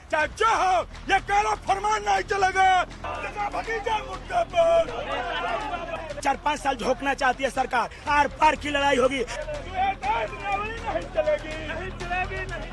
चाहे जो हो, ये काला फरमान नहीं चलेगा। भतीजा मुद्दे पर 4-5 साल झोंकना चाहती है सरकार, आर पार की लड़ाई होगी। नहीं चलेगी, नहीं चलेगी, नहीं।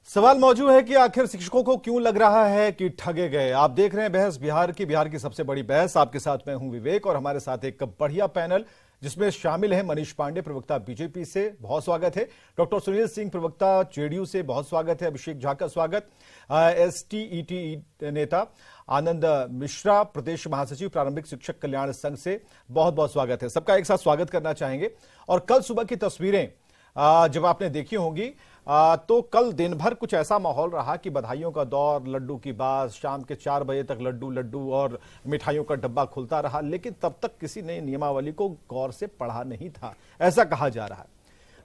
सवाल मौजूद है कि आखिर शिक्षकों को क्यों लग रहा है कि ठगे गए। आप देख रहे हैं बहस बिहार की सबसे बड़ी बहस। आपके साथ मैं हूं विवेक और हमारे साथ एक बढ़िया पैनल जिसमें शामिल है मनीष पांडे, प्रवक्ता बीजेपी से, बहुत स्वागत है। डॉक्टर सुनील सिंह, प्रवक्ता जेडीयू से, बहुत स्वागत है। अभिषेक झा का स्वागत। एसटीईटी नेता आनंद मिश्रा, प्रदेश महासचिव प्रारंभिक शिक्षक कल्याण संघ से, बहुत बहुत स्वागत है। सबका एक साथ स्वागत करना चाहेंगे। और कल सुबह की तस्वीरें जब आपने देखी होंगी तो कल दिन भर कुछ ऐसा माहौल रहा कि बधाइयों का दौर, लड्डू की बात, शाम के 4 बजे तक लड्डू और मिठाइयों का डब्बा खुलता रहा, लेकिन तब तक किसी ने नियमावली को गौर से पढ़ा नहीं था, ऐसा कहा जा रहा है।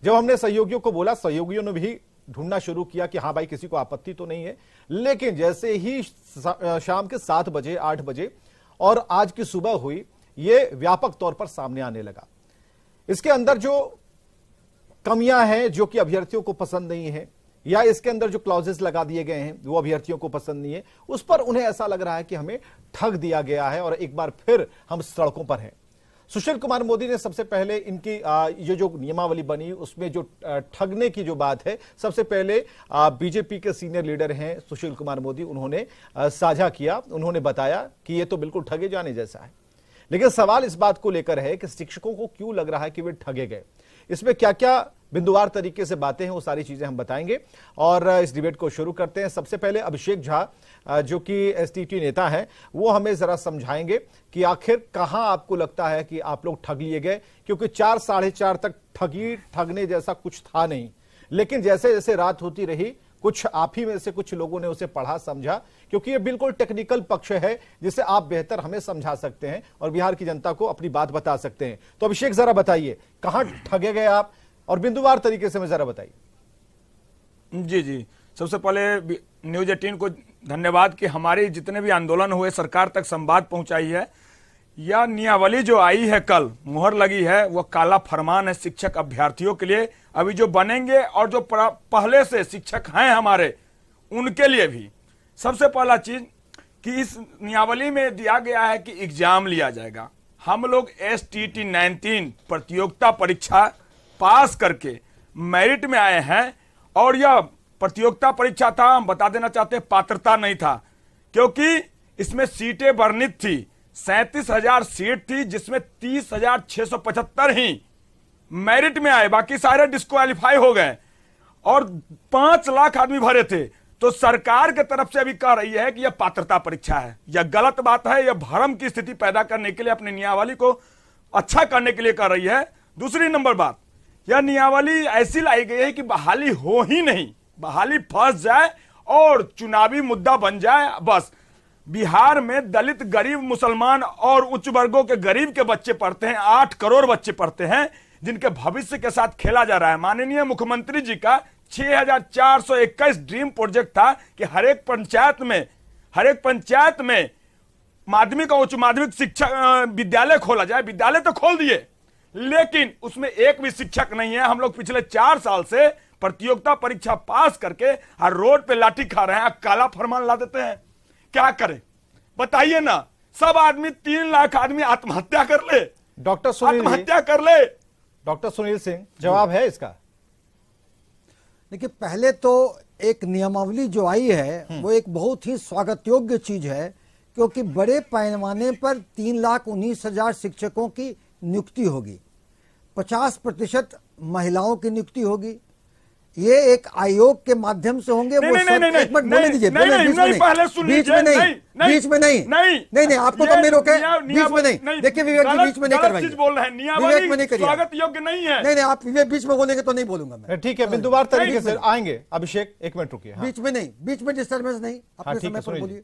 जब हमने सहयोगियों को बोला, सहयोगियों ने भी ढूंढना शुरू किया कि हाँ भाई किसी को आपत्ति तो नहीं है, लेकिन जैसे ही शाम के 7 बजे 8 बजे और आज की सुबह हुई, ये व्यापक तौर पर सामने आने लगा। इसके अंदर जो कमियां हैं जो कि अभ्यर्थियों को पसंद नहीं है, या इसके अंदर जो क्लॉजेस लगा दिए गए हैं वो अभ्यर्थियों को पसंद नहीं है, उस पर उन्हें ऐसा लग रहा है कि हमें ठग दिया गया है और एक बार फिर हम सड़कों पर हैं। सुशील कुमार मोदी ने सबसे पहले इनकी ये जो नियमावली बनी उसमें जो ठगने की जो बात है, सबसे पहले बीजेपी के सीनियर लीडर हैं सुशील कुमार मोदी, उन्होंने साझा किया, उन्होंने बताया कि ये तो बिल्कुल ठगे जाने जैसा है। लेकिन सवाल इस बात को लेकर है कि शिक्षकों को क्यों लग रहा है कि वे ठगे गए। इसमें क्या क्या बिंदुवार तरीके से बातें हैं, वो सारी चीजें हम बताएंगे और इस डिबेट को शुरू करते हैं। सबसे पहले अभिषेक झा जो कि एसटीटी नेता हैं, वो हमें जरा समझाएंगे कि आखिर कहां आपको लगता है कि आप लोग ठग लिए गए, क्योंकि 4 साढ़े 4 तक ठगने जैसा कुछ था नहीं, लेकिन जैसे जैसे रात होती रही कुछ आप ही में से कुछ लोगों ने उसे पढ़ा, समझा, क्योंकि ये बिल्कुल टेक्निकल पक्ष है जिसे आप बेहतर हमें समझा सकते हैं और बिहार की जनता को अपनी बात बता सकते हैं। तो अभिषेक जरा बताइए कहां ठगे गए आप और बिंदुवार तरीके से हमें जरा बताइए। जी, सबसे पहले न्यूज 18 को धन्यवाद कि हमारे जितने भी आंदोलन हुए सरकार तक संवाद पहुंचाई है। यह नियमावली जो आई है, कल मुहर लगी है, वह काला फरमान है शिक्षक अभ्यर्थियों के लिए, अभी जो बनेंगे और जो पहले से शिक्षक हैं हमारे, उनके लिए भी। सबसे पहला चीज कि इस नियमावली में दिया गया है कि एग्जाम लिया जाएगा। हम लोग STT 19 प्रतियोगिता परीक्षा पास करके मेरिट में आए हैं और यह प्रतियोगिता परीक्षा था, हम बता देना चाहते हैं, पात्रता नहीं था, क्योंकि इसमें सीटें वर्णित थी। 37,000 सीट थी जिसमें 30,675 ही मेरिट में आए, बाकी सारे डिस्क्वालीफाई हो गए और 5 लाख आदमी भरे थे। तो सरकार के तरफ से अभी कह रही है कि यह पात्रता परीक्षा है। यह गलत बात है, यह भ्रम की स्थिति पैदा करने के लिए, अपनी नियमावली को अच्छा करने के लिए कर रही है। दूसरी नंबर बात, यह नियमावली ऐसी लाई गई है कि बहाली हो ही नहीं, बहाली फंस जाए और चुनावी मुद्दा बन जाए बस। बिहार में दलित, गरीब, मुसलमान और उच्च वर्गों के गरीब के बच्चे पढ़ते हैं, 8 करोड़ बच्चे पढ़ते हैं, जिनके भविष्य के साथ खेला जा रहा है। माननीय मुख्यमंत्री जी का 6,421 ड्रीम प्रोजेक्ट था कि हर एक पंचायत में माध्यमिक और उच्च माध्यमिक शिक्षा विद्यालय खोला जाए। विद्यालय तो खोल दिए, लेकिन उसमें एक भी शिक्षक नहीं है। हम लोग पिछले 4 साल से प्रतियोगिता परीक्षा पास करके हर रोड पे लाठी खा रहे हैं, काला फरमान ला देते हैं। क्या करें बताइए ना। सब आदमी 3 लाख आदमी आत्महत्या कर ले, डॉक्टर सुनील, आत्महत्या कर ले। डॉक्टर सुनील सिंह, जवाब है इसका? देखिए, पहले तो एक नियमावली जो आई है वो एक बहुत ही स्वागत योग्य चीज है, क्योंकि बड़े पैमाने पर 3,19,000 शिक्षकों की नियुक्ति होगी, 50% महिलाओं की नियुक्ति होगी। ये एक आयोग के माध्यम से होंगे। नहीं, बोलने दीजिए, बीच में नहीं, आपको तो नहीं रोके, बीच में नहीं। देखिए विवेक जी, बीच में नहीं करवाइए, विवेक में नहीं करिए, स्वागत योग्य नहीं है। नहीं, आप विवेक बीच में बोलेंगे तो नहीं बोलूंगा मैं। ठीक है, बिंदुवार तरीके से आएंगे। अभिषेक 1 मिनट रुकिए। बीच में नहीं, बीच में डिस्टर्बेंस नहीं, अपने समय पर बोलिए।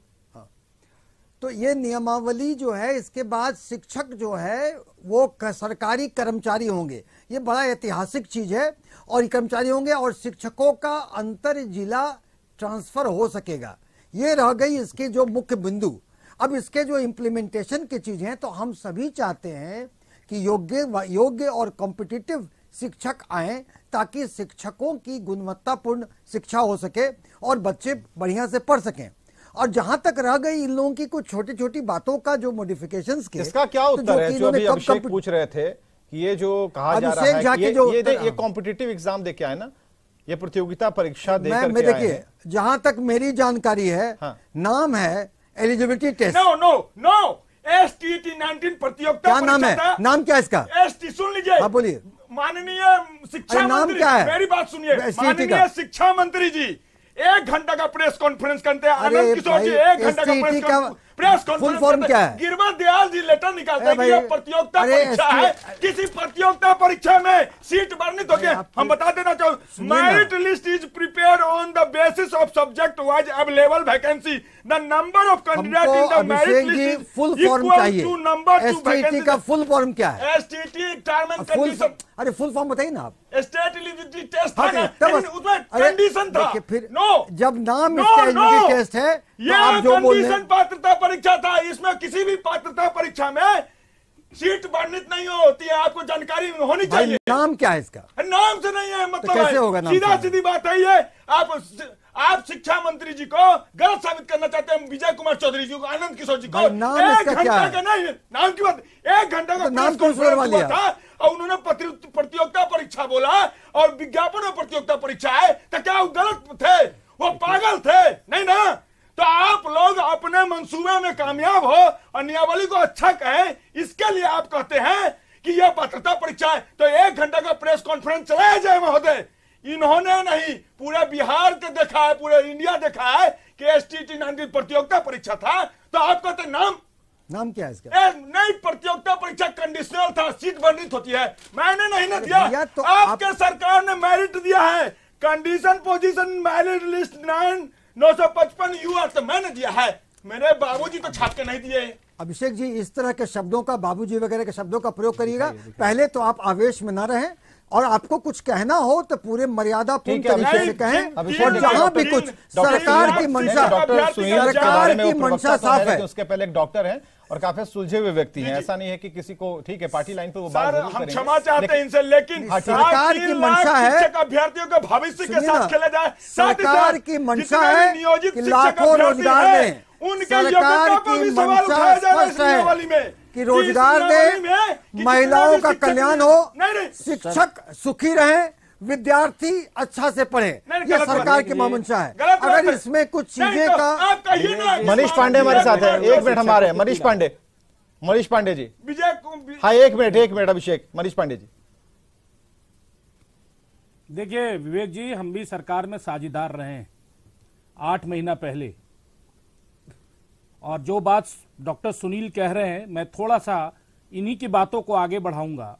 तो ये नियमावली जो है, इसके बाद शिक्षक जो है वो सरकारी कर्मचारी होंगे। ये बड़ा ऐतिहासिक चीज है, और कर्मचारी होंगे और शिक्षकों का अंतर जिला ट्रांसफर हो सकेगा। ये रह गई इसके जो मुख्य बिंदु। अब इसके जो इम्प्लीमेंटेशन की चीज है, तो हम सभी चाहते हैं कि योग्य और कॉम्पिटिटिव शिक्षक आए ताकि शिक्षकों की गुणवत्तापूर्ण शिक्षा हो सके और बच्चे बढ़िया से पढ़ सकें। और जहां तक रह गई इन लोगों की कुछ छोटी छोटी बातों का जो मॉडिफिकेशंस के, इसका क्या उत्तर है जो अभी अभिषेक पूछ रहे थे कि ये जो कहा जा रहा है कि ये कॉम्पिटिटिव एग्जाम दे के आए ना, ये प्रतियोगिता परीक्षा दे करके आए। देखिए जहां तक मेरी जानकारी है, हाँ। नाम है एलिजिबिलिटी टेस्ट। नो STT 19 प्रतियोगिता। क्या नाम है? नाम क्या है इसका? ST सुन लीजिए। हाँ बोलिए। माननीय शिक्षा नाम मंत्री, क्या है? मेरी बात सुनिए। माननीय शिक्षा मंत्री जी 1 घंटा का प्रेस कॉन्फ्रेंस करते हैं। आनंद किशोर जी 1 घंटा का प्रेस कॉन्फ्रेंस फुल फॉर्म क्या है? गिरवा दयाल जी लेटर निकालते हैं कि यह प्रतियोगिता परीक्षा है। किसी प्रतियोगिता परीक्षा में सीट वर्णित होती है। हम बता देना चाहूँ, merit list is prepared on the basis of subject wise available vacancy. The number of candidate in the merit list full is form equal चाहिए। To number two STT vacancy का फुल फॉर्म क्या है? STT term and condition. अरे full form बताइए ना आप। State eligibility test हाँ, था ना, तब लेकिन उसमें कंडीशन था। फिर नो, जब नाम इसका एलिजिबिलिटी टेस्ट है तो आप जो बोल रहे हैं, पात्रता परीक्षा था। इसमें किसी भी पात्रता परीक्षा में सीट वर्णित नहीं होती है। आपको जानकारी होनी चाहिए। नाम क्या है इसका? नाम से नहीं है मतलब कैसे होगा नाम? सीधा सीधी बात है ये। आप शिक्षा मंत्री जी को गलत साबित करना चाहते हैं, विजय कुमार चौधरी जी को, आनंद किशोर जी को। नाम 1 इसका क्या घंटा है? का नहीं, नाम की बात 1 घंटा का नाम प्रेस कॉन्फ्रेंस हुआ था और उन्होंने प्रतियोगिता परीक्षा बोला और विज्ञापन में प्रतियोगिता परीक्षा है। तो क्या वो गलत थे? वो पागल थे? नहीं ना। तो आप लोग अपने मंसूबे में कामयाब हो और नियमावली को अच्छा कहें, इसके लिए आप कहते हैं कि यह पात्रता परीक्षा है। तो 1 घंटा का प्रेस कॉन्फ्रेंस चलाया जाए महोदय। इन्होंने नहीं, पूरे बिहार के देखा है, पूरे इंडिया देखा है कि STT 19 प्रतियोगिता परीक्षा था। तो आप कहते नाम क्या है इसका? नहीं, प्रतियोगिता परीक्षा कंडीशनल था, सीट वर्णित होती है। मैंने नहीं ना दिया, तो आपके सरकार ने मेरिट दिया है। Condition position merit list 955 UR तो मैंने दिया है। मेरे बाबूजी तो छाप के नहीं दिए। अभिषेक जी इस तरह के शब्दों का, बाबूजी वगैरह के शब्दों का प्रयोग करिएगा। पहले तो आप आवेश में ना रहें और आपको कुछ कहना हो तो पूरे मर्यादा पूर्ण तरीके से कहें। और जहां भी कुछ सरकार की मंशा, सरकार की मंशा साफ है। उसके पहले एक डॉक्टर हैं और काफी सुलझे हुए व्यक्ति हैं। ऐसा नहीं है कि किसी को, ठीक है, पार्टी लाइन पर वो बात जरूर हम करेंगे। क्षमा चाहते हैं इनसे, लेकिन सरकार की मंशा है अभ्यर्थियों के भविष्य के साथ खेला जाए। सरकार की मंशा है नियोजित कि लाखों रोजगार दें। उनके सरकार की मंशा स्पष्ट है कि रोजगार दे, महिलाओं का कल्याण हो, शिक्षक सुखी रहे, विद्यार्थी अच्छा से पढ़े। ये सरकार की मंशा है। अगर इसमें कुछ चीजें का, मनीष पांडे हमारे साथ है। 1 मिनट हमारे मनीष पांडे जी। हाँ 1 मिनट अभिषेक, मनीष पांडे जी। देखिए विवेक जी, हम भी सरकार में साझेदार रहे हैं 8 महीना पहले। और जो बात डॉक्टर सुनील कह रहे हैं, मैं थोड़ा सा इन्हीं की बातों को आगे बढ़ाऊंगा।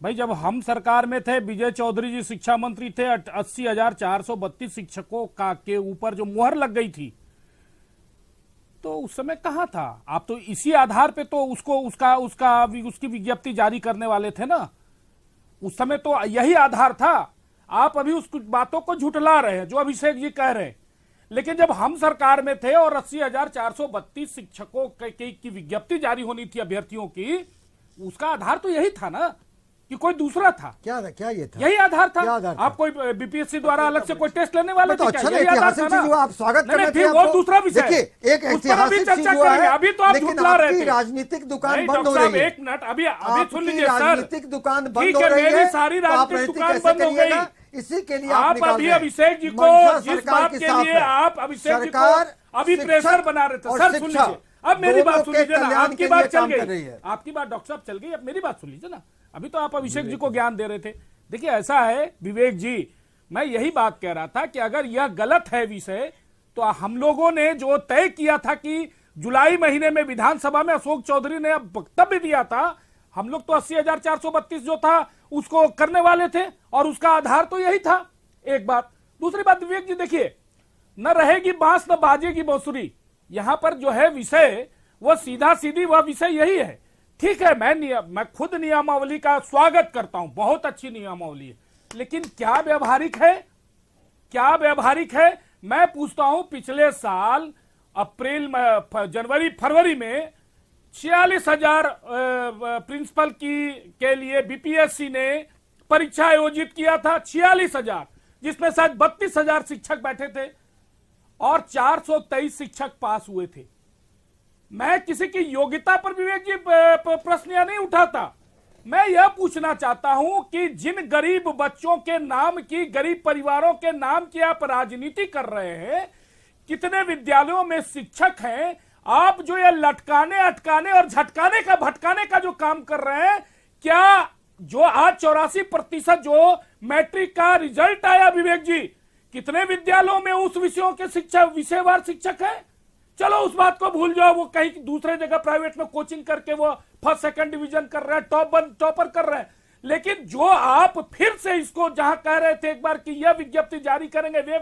भाई जब हम सरकार में थे, विजय चौधरी जी शिक्षा मंत्री थे, 80,432 शिक्षकों का के ऊपर जो मुहर लग गई थी, तो उस समय कहां था आप? तो इसी आधार पे तो उसकी विज्ञप्ति जारी करने वाले थे ना। उस समय तो यही आधार था। आप अभी उस बातों को झुठला रहे हैं जो अभिषेक जी कह रहे हैं। लेकिन जब हम सरकार में थे और 80,432 शिक्षकों की विज्ञप्ति जारी होनी थी अभ्यर्थियों की, उसका आधार तो यही था ना कि कोई दूसरा था? क्या ये था? यही आधार था। आप कोई बीपीएससी द्वारा अलग से कोई टेस्ट लेने वाले थे? अच्छा, ऐतिहासिक चीज हुआ, आप स्वागत करते हैं। फिर वो दूसरा विषय। देखिए एक ऐतिहासिक चीज हुआ है, अभी तो आप झुठला रहे थे। राजनीतिक दुकान बंद हो रही है। 1 मिनट, अभी सुन लीजिए सर। राजनीतिक दुकान बंद हो रही है, मेरी सारी राजनीतिक दुकान बंद हो गई। इसी के लिए आप अभी अभिषेक जी को जिस बात के लिए आप अभिषेक जी को अभी प्रेशर बना रहे थे, सर सुन लीजिए। अब मेरी बात सुन लीजिए ना, आपकी बात चल गई, आपकी बात डॉक्टर साहब चल गई, अब मेरी बात सुन लीजिए ना। अभी तो आप अभिषेक जी को ज्ञान दे रहे थे। देखिए ऐसा है विवेक जी, मैं यही बात कह रहा था कि अगर यह गलत है विषय, तो हम लोगों ने जो तय किया था कि जुलाई महीने में विधानसभा में अशोक चौधरी ने वक्तव्य दिया था, हम लोग तो 80,432 जो था उसको करने वाले थे और उसका आधार तो यही था। एक बात। दूसरी बात विवेक जी देखिए, न रहेगी बांस न बाजेगी बांसुरी। यहां पर जो है विषय वो सीधा सीधी वह विषय यही है। ठीक है, मैं खुद नियमावली का स्वागत करता हूं, बहुत अच्छी नियमावली है, लेकिन क्या व्यवहारिक है? क्या व्यवहारिक है? मैं पूछता हूं, पिछले साल अप्रैल में, जनवरी फरवरी में 46,000 प्रिंसिपल के लिए बीपीएससी ने परीक्षा आयोजित किया था। 46,000, जिसमें शायद 32,000 शिक्षक बैठे थे और 423 शिक्षक पास हुए थे। मैं किसी की योग्यता पर विवेक जी प्रश्न नहीं उठाता। मैं यह पूछना चाहता हूं कि जिन गरीब बच्चों के नाम की, गरीब परिवारों के नाम की आप राजनीति कर रहे हैं, कितने विद्यालयों में शिक्षक हैं, आप जो ये लटकाने अटकाने और झटकाने का भटकाने का जो काम कर रहे हैं, क्या जो आज 84% जो मैट्रिक का रिजल्ट आया विवेक जी, कितने विद्यालयों में उस विषयों के शिक्षक, विषयवार शिक्षक है? चलो उस बात को भूल जाओ, वो कहीं दूसरे जगह प्राइवेट में कोचिंग करके वो फर्स्ट सेकंड डिवीजन कर रहे हैं, टॉपर कर रहे हैं। लेकिन जो आप फिर से इसको जहां कह रहे थे एक बार कि यह विज्ञप्ति जारी करेंगे, वे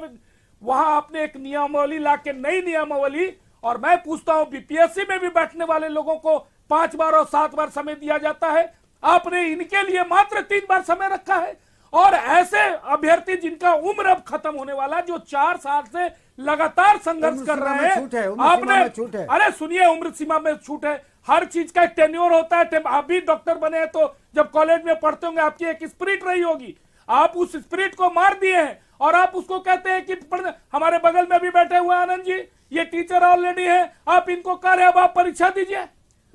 वहां आपने एक नियमावली लाके, नई नियमावली, और मैं पूछता हूं बीपीएससी में भी बैठने वाले लोगों को 5 बार और 7 बार समय दिया जाता है, आपने इनके लिए मात्र 3 बार समय रखा है। और ऐसे अभ्यर्थी जिनका उम्र अब खत्म होने वाला, जो 4 साल से लगातार संघर्ष कर रहे हैं, आपने, अरे सुनिए, उम्र सीमा में छूट है, हर चीज का एक टेन्योर होता है। आप भी डॉक्टर बने हैं तो जब कॉलेज में पढ़ते होंगे आपकी एक स्पिरिट रही होगी, आप उस स्पिरिट को मार दिए हैं और आप उसको कहते हैं कि हमारे बगल में भी बैठे हुए आनंद जी, ये टीचर ऑलरेडी है, आप इनको कह रहे, अब आप परीक्षा दीजिए।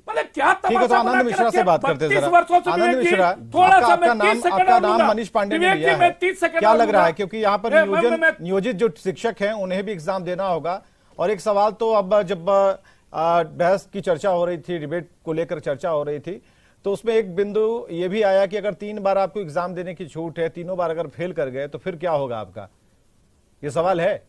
मतलब क्या ठीक है, तो आनंद मिश्रा से बात करते हैं जरा। आनंद मिश्रा, थोड़ा सा आपका नाम मनीष पांडे ने लिया है, क्या लग रहा है? क्योंकि यहाँ पर नियोजित जो शिक्षक हैं उन्हें भी एग्जाम देना होगा, और एक सवाल तो अब जब बहस की चर्चा हो रही थी, डिबेट को लेकर चर्चा हो रही थी, तो उसमें एक बिंदु ये भी आया कि अगर 3 बार आपको एग्जाम देने की छूट है, तीनों बार अगर फेल कर गए तो फिर क्या होगा आपका? ये सवाल है।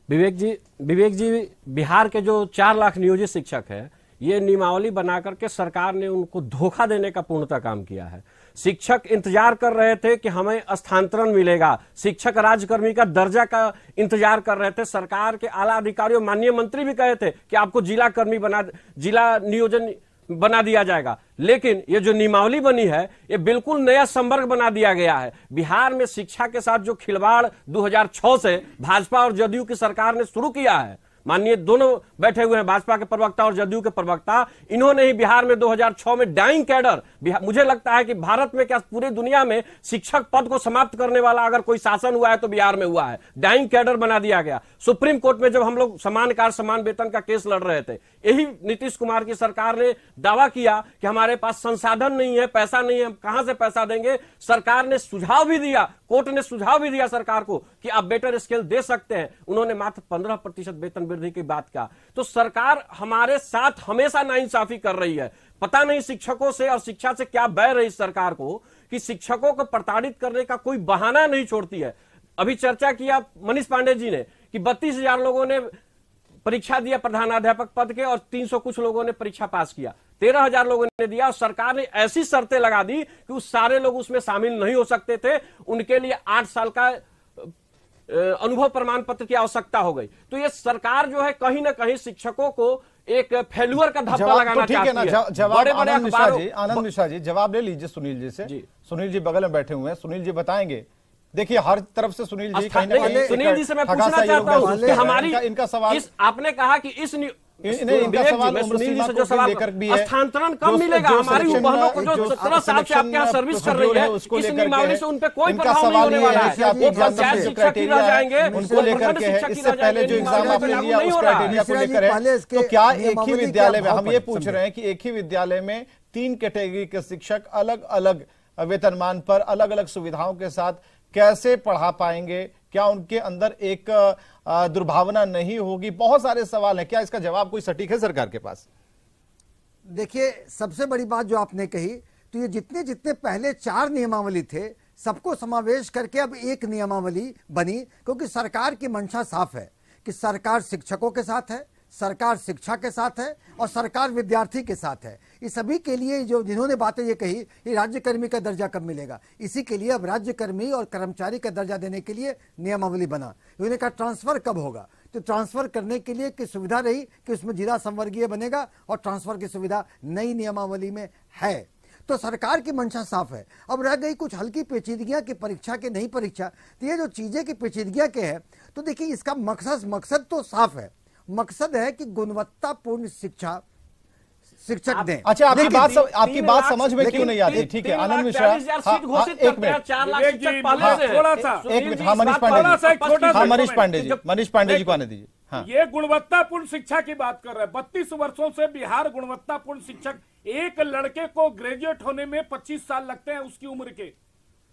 विवेक जी, बिहार के जो 4 लाख नियोजित शिक्षक है, ये नियमावली बना करके सरकार ने उनको धोखा देने का पूर्णतः काम किया है। शिक्षक इंतजार कर रहे थे कि हमें स्थानांतरण मिलेगा, शिक्षक राज्यकर्मी का दर्जा का इंतजार कर रहे थे। सरकार के आला अधिकारियों, माननीय मंत्री भी कहे थे कि आपको जिला नियोजन बना दिया जाएगा, लेकिन ये जो नियमावली बनी है, ये बिल्कुल नया संवर्ग बना दिया गया है। बिहार में शिक्षा के साथ जो खिलवाड़ 2006 से भाजपा और जदयू की सरकार ने शुरू किया है, माननीय दोनों बैठे हुए हैं, भाजपा के प्रवक्ता और जदयू के प्रवक्ता, इन्होंने ही बिहार में 2006 में डाइंग कैडर, मुझे लगता है कि भारत में क्या पूरी दुनिया में शिक्षक पद को समाप्त करने वाला अगर कोई शासन हुआ है तो बिहार में हुआ है। डाइंग कैडर बना दिया गया। सुप्रीम कोर्ट में जब हम लोग समान कार्य समान वेतन का केस लड़ रहे थे, यही नीतीश कुमार की सरकार ने दावा किया कि हमारे पास संसाधन नहीं है, पैसा नहीं है, हम कहां से पैसा देंगे। सरकार ने सुझाव भी दिया, कोर्ट ने सुझाव भी दिया सरकार को कि आप बेटर स्केल दे सकते हैं। उन्होंने मात्र 15% वेतन वृद्धि की बात कहा। तो सरकार हमारे साथ हमेशा नाइंसाफी कर रही है। पता नहीं शिक्षकों से और शिक्षा से क्या बैर है इस सरकार को कि शिक्षकों को प्रताड़ित करने का कोई बहाना नहीं छोड़ती है। अभी चर्चा किया मनीष पांडे जी ने कि 32,000 लोगों ने परीक्षा दिया प्रधानाध्यापक पद के और 300 कुछ लोगों ने परीक्षा पास किया, 13,000 लोगों ने दिया, और सरकार ने ऐसी शर्तें लगा दी कि उस सारे लोग उसमें शामिल नहीं हो सकते थे। उनके लिए 8 साल का अनुभव प्रमाण पत्र की आवश्यकता हो गई। तो ये सरकार जो है कहीं ना कहीं शिक्षकों को एक फेल्यूर का धब्बा लगाना चाहती है। जवाब आनंद मिश्रा जी जवाब ले लीजिए सुनील जी से। सुनील जी बगल में बैठे हुए हैं, सुनील जी बताएंगे। देखिए हर तरफ से सुनील जी कहीं ना कहीं, सुनील जी से मैं पूछना चाहता हूं कि हमारी इनका सवाल, आपने कहा कि इस इनका सवाल स्थानांतरण कब मिलेगा? हमारी बहनों को जो 17 साल से आपके यहाँ सर्विस कर रही है, इस नियमावली से उन पे कोई प्रभाव नहीं होने वाला है। वो पंचायत शिक्षक ही रह जाएंगे, उनको लेकर के है। इससे पहले जो एग्जाम आपने लिया उस क्राइटेरिया को लेकर है, तो क्या एक ही विद्यालय में, हम ये पूछ रहे हैं कि एक ही विद्यालय में 3 कैटेगरी के शिक्षक अलग अलग वेतनमान पर अलग अलग सुविधाओं के साथ कैसे पढ़ा पाएंगे? क्या उनके अंदर एक दुर्भावना नहीं होगी? बहुत सारे सवाल हैं, क्या इसका जवाब कोई सटीक है सरकार के पास? देखिए, सबसे बड़ी बात जो आपने कही, तो ये जितने जितने पहले 4 नियमावली थे, सबको समावेश करके अब एक नियमावली बनी, क्योंकि सरकार की मंशा साफ है कि सरकार शिक्षकों के साथ है, सरकार शिक्षा के साथ है और सरकार विद्यार्थी के साथ है। इस सभी के लिए जो जिन्होंने बातें ये कही, ये राज्यकर्मी का दर्जा कब मिलेगा, इसी के लिए अब राज्यकर्मी और कर्मचारी का दर्जा देने के लिए नियमावली बना। उन्होंने कहा ट्रांसफर कब होगा, तो ट्रांसफर करने के लिए की सुविधा रही कि उसमें जिला संवर्गीय बनेगा और ट्रांसफर की सुविधा नई नियमावली में है। तो सरकार की मंशा साफ है। अब रह गई कुछ हल्की पेचीदगियां कि परीक्षा के नहीं परीक्षा, तो ये जो चीजें की पेचीदगियां के है, तो देखिए इसका मकसद तो साफ है। मकसद है कि गुणवत्तापूर्ण शिक्षा शिक्षक दें। अच्छा, आपकी लेकिन बात समझ में क्यों नहीं आती? ठीक है, आनंद मिश्रा, एक मिनट, 4 लाख शिक्षक पहले से थोड़ा सा एक मिनट, हाँ मनीष पांडे जी को आने दीजिए। हाँ, ये गुणवत्तापूर्ण शिक्षा की बात कर रहे हैं। 32 वर्षों से बिहार गुणवत्तापूर्ण शिक्षक, एक लड़के को ग्रेजुएट होने में 25 साल लगते हैं उसकी उम्र के।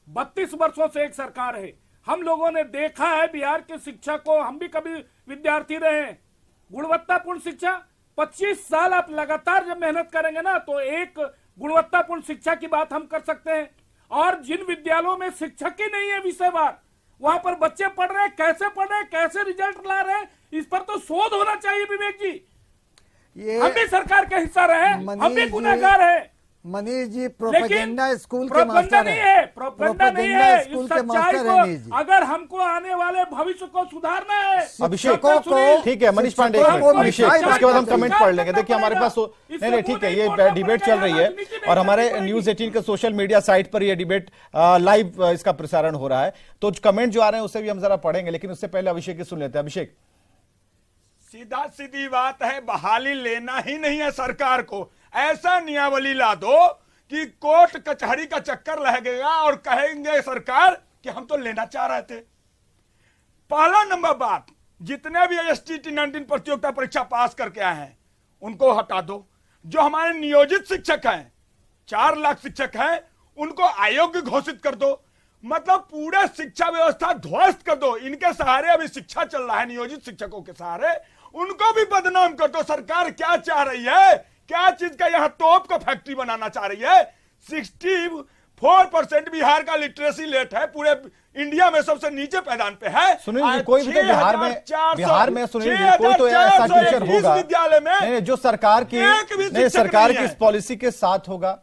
32 वर्षों से एक सरकार है। हम लोगों ने देखा है बिहार के शिक्षा को, हम भी कभी विद्यार्थी रहे हैं। गुणवत्तापूर्ण शिक्षा 25 साल आप लगातार जब मेहनत करेंगे ना, तो एक गुणवत्तापूर्ण शिक्षा की बात हम कर सकते हैं। और जिन विद्यालयों में शिक्षक ही नहीं है विषयवार, वहां पर बच्चे पढ़ रहे हैं, कैसे पढ़ रहे हैं, कैसे रिजल्ट ला रहे हैं, इस पर तो शोध होना चाहिए विवेक जी। हम भी सरकार का हिस्सा रहे, हम भी गुनहगार है। मनीष जी प्रोपेगेंडा स्कूल के प्रोपेगेंडा मास्टर नहीं है, है, प्रोपेगेंडा नहीं है। इस स्कूल के सच्चाई मास्टर है मनीष जी। को अगर हमको आने वाले भविष्य को सुधारना है, अभिषेक को, ठीक है मनीष पांडे, अभिषेक, उसके बाद हम कमेंट पढ़ लेंगे। देखिए हमारे पास नहीं, ठीक है, ये डिबेट चल रही है और हमारे न्यूज 18 के सोशल मीडिया साइट पर ये डिबेट लाइव इसका प्रसारण हो रहा है, तो कमेंट जो आ रहे हैं उससे भी हम जरा पढ़ेंगे, लेकिन उससे पहले अभिषेक की सुन लेते हैं। अभिषेक, सीधा सीधी बात है, बहाली लेना ही नहीं है सरकार को। ऐसा नियमावली ला दो कि कोर्ट कचहरी का चक्कर लगेगा और कहेंगे सरकार कि हम तो लेना चाह रहे थे। पहला नंबर बात, जितने भी STT 19 प्रतियोगिता परीक्षा पास करके आए हैं उनको हटा दो। जो हमारे नियोजित शिक्षक हैं, 4 लाख शिक्षक हैं, उनको अयोग्य घोषित कर दो। मतलब पूरे शिक्षा व्यवस्था ध्वस्त कर दो। इनके सहारे अभी शिक्षा चल रहा है, नियोजित शिक्षकों के सहारे, उनको भी बदनाम कर दो। सरकार क्या चाह रही है, क्या चीज का यहां तोप का फैक्ट्री बनाना चाह रही है। 64% बिहार का लिटरेसी रेट है, पूरे इंडिया में सबसे नीचे पैदान पे है। सुनील जी, कोई भी तो बिहार में सुनील जी कोई तो ऐसा टीचर होगा विद्यालय में नहीं, जो सरकार की इस पॉलिसी के साथ होगा।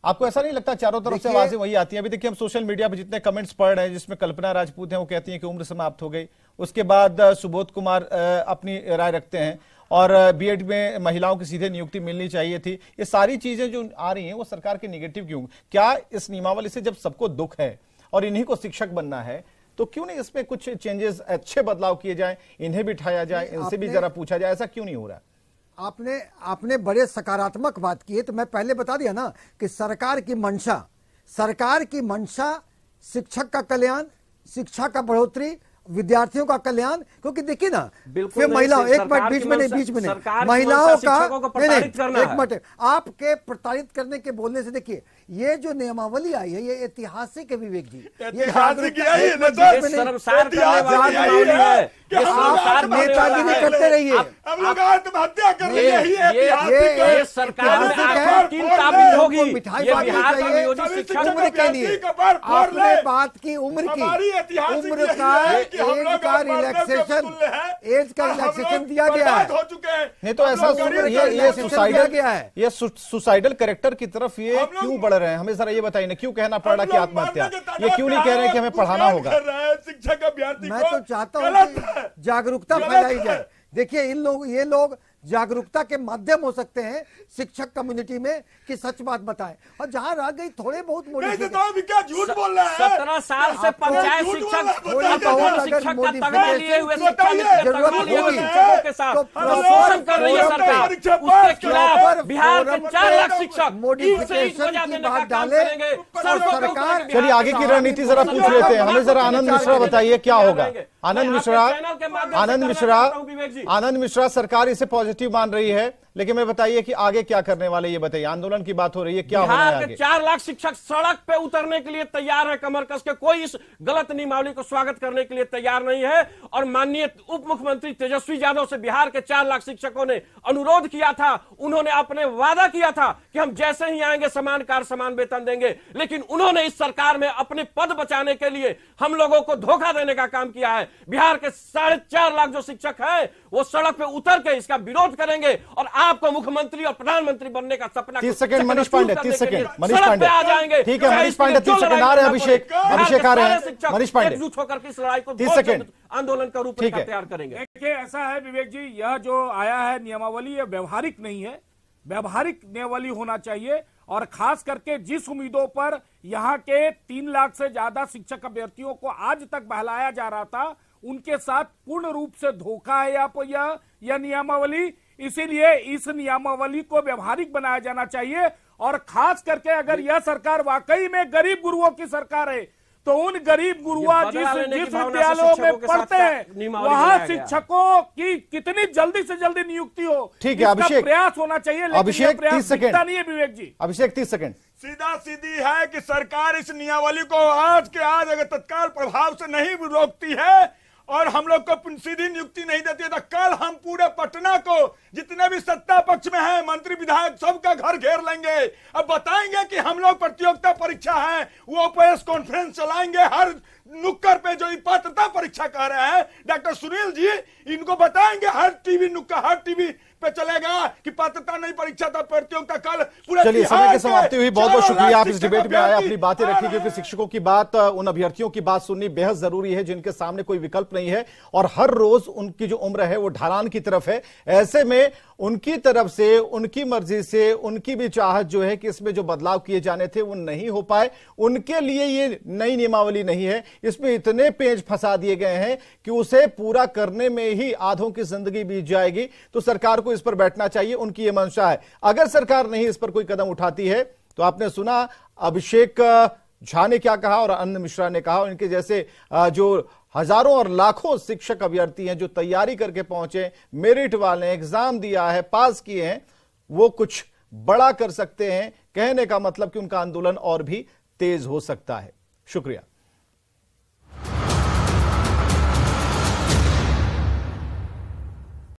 आपको ऐसा नहीं लगता? चारों तरफ से आवाजें वही आती हैं। अभी देखिए हम सोशल मीडिया पे जितने कमेंट्स पढ़ रहे हैं, जिसमें कल्पना राजपूत हैं, वो कहती हैं कि उम्र समाप्त हो गई। उसके बाद सुबोध कुमार अपनी राय रखते हैं और बीएड में महिलाओं की सीधे नियुक्ति मिलनी चाहिए थी। ये सारी चीजें जो आ रही हैं वो सरकार के निगेटिव क्यों? क्या इस नियमावली से जब सबको दुख है और इन्हीं को शिक्षक बनना है, तो क्यों नहीं इसमें कुछ चेंजेस, अच्छे बदलाव किए जाए, इन्हें भी उठाया जाए, इनसे भी जरा पूछा जाए, ऐसा क्यों नहीं हो रहा? आपने बड़े सकारात्मक बात की है। तो मैं पहले बता दिया ना कि सरकार की मंशा शिक्षक का कल्याण, शिक्षा का बढ़ोतरी, विद्यार्थियों का कल्याण। क्योंकि देखिए ना, फिर महिलाओं, एक मिनट बीच में नहीं, महिलाओं का एक मिनट, आपके प्रताड़ित करने के बोलने से देखिए, ये जो नियमावली आई है ये ऐतिहासिक है विवेक जी। ये नेतागिरी करते रहिए। हम लोग आत्महत्या कर रहे हैं। ये सरकार में 3 काबिल होगी। मिठाई उम्र के लिए आपने बात की, उम्र का रिलैक्सेशन दिया गया है। नहीं तो ऐसा ये सुसाइडल कैरेक्टर की तरफ ये क्यों बढ़ रहे हैं? हमें जरा ये बताइए ना, क्यों कहना पड़ रहा कि आत्महत्या? ये क्यों नहीं कह रहे कि हमें पढ़ाना होगा? शिक्षक अभ्यर्थी मैं तो चाहता हूं कि जागरूकता फैलाई जाए। देखिए ये लोग जागरूकता के माध्यम हो सकते हैं शिक्षक कम्युनिटी में कि सच बात बताएं, और जहां रह गई थोड़े बहुत झूठ बोल रहा है। 17 साल से पंचायत शिक्षक शोषण कर रही है सरकार, उसके खिलाफ बिहार के 4 लाख शिक्षक मॉडिफिकेशन की बात डाले सरकार। चलिए आगे की रणनीति जरा पूछ लेते हैं। हमें जरा आनंद मिश्रा बताइए क्या होगा। आनंद मिश्रा, सरकार इसे पॉजिटिव मान रही है, लेकिन मैं बताइए कि आगे क्या करने वाले, ये बताइए। आंदोलन की बात हो रही है, क्या होना है आगे? 4 लाख शिक्षक सड़क पे उतरने के लिए तैयार है कमर कस के। कोई इस गलत नियमावली को स्वागत करने के लिए तैयार नहीं है। और माननीय उप मुख्यमंत्री तेजस्वी यादव से बिहार के 4 लाख शिक्षकों ने अनुरोध किया था, उन्होंने अपने वादा किया था कि हम जैसे ही आएंगे समान कार्य समान वेतन देंगे। लेकिन उन्होंने इस सरकार में अपने पद बचाने के लिए हम लोगों को धोखा देने का काम किया है। बिहार के 4.5 लाख जो शिक्षक हैं वो सड़क पे उतर के इसका विरोध करेंगे और आपको मुख्यमंत्री और प्रधानमंत्री बनने का सपना 30 सेकंड मनीष पांडे, 30 सेकंड मनीष पांडे आ जाएंगे। ठीक है मनीष पांडे 30 सेकंड आ रहे हैं। अभिषेक आ रहे हैं। मनीष पांडे एकजुट होकर के इस लड़ाई को 30 सेकंड आंदोलन का रूप तैयार करेंगे। देखिए ऐसा है विवेक जी, यह जो आया है नियमावली, ये व्यवहारिक नहीं है। व्यवहारिक नियमावली होना चाहिए, और खास करके जिस उम्मीदों पर यहाँ के 3 लाख से ज्यादा शिक्षक अभ्यर्थियों को आज तक बहलाया जा रहा था, उनके साथ पूर्ण रूप से धोखा है यह नियमावली। इसीलिए इस नियमावली को व्यवहारिक बनाया जाना चाहिए। और खास करके अगर यह सरकार वाकई में गरीब गुरुओं की सरकार है तो उन गरीब गुरुआ जिस विद्यालयों में पढ़ते हैं वहां शिक्षकों की कितनी जल्दी से जल्दी नियुक्ति हो, ठीक है अभिषेक, प्रयास होना चाहिए। अभिषेक 30 सेकंड नहीं है विवेक जी। अभिषेक 30 सेकंड। सीधा सीधी है कि सरकार इस नियमावली को आज के आज अगर तत्काल प्रभाव से नहीं रोकती है और हम लोग को सीधी नियुक्ति नहीं देती है तो कल हम पूरे पटना को जितने भी सत्ता पक्ष में हैं मंत्री विधायक सबका घर घेर लेंगे। अब बताएंगे कि हम लोग प्रतियोगिता परीक्षा है, वो प्रेस कॉन्फ्रेंस चलाएंगे हर नुक्कड़ पे जो पात्रता परीक्षा कह रहे हैं डॉक्टर सुनील जी, इनको बताएंगे हर टीवी नुक्कड़ हर टीवी पे चलेगा कि पात्रता नहीं परीक्षा था प्रतियोगिता कल पूरा। चलिए समय की समाप्ति हुई, बहुत बहुत शुक्रिया आप इस डिबेट में आए, अपनी बातें रखी, क्योंकि शिक्षकों की बात, उन अभ्यर्थियों की बात सुननी बेहद जरूरी है जिनके सामने कोई विकल्प नहीं है और हर रोज उनकी जो उम्र है वो ढलान की तरफ है। ऐसे में उनकी तरफ से उनकी मर्जी से उनकी भी चाहत जो है कि इसमें जो बदलाव किए जाने थे वो नहीं हो पाए। उनके लिए ये नई नियमावली नहीं है, इसमें इतने पेंच फंसा दिए गए हैं कि उसे पूरा करने में ही आधों की जिंदगी बीत जाएगी। तो सरकार को इस पर बैठना चाहिए, उनकी यह मंशा है। अगर सरकार नहीं इस पर कोई कदम उठाती है तो आपने सुना अभिषेक झा ने क्या कहा और आनंद मिश्रा ने कहा, इनके जैसे जो हजारों और लाखों शिक्षक अभ्यर्थी हैं जो तैयारी करके पहुंचे, मेरिट वाले, एग्जाम दिया है, पास किए हैं, वो कुछ बड़ा कर सकते हैं। कहने का मतलब कि उनका आंदोलन और भी तेज हो सकता है। शुक्रिया।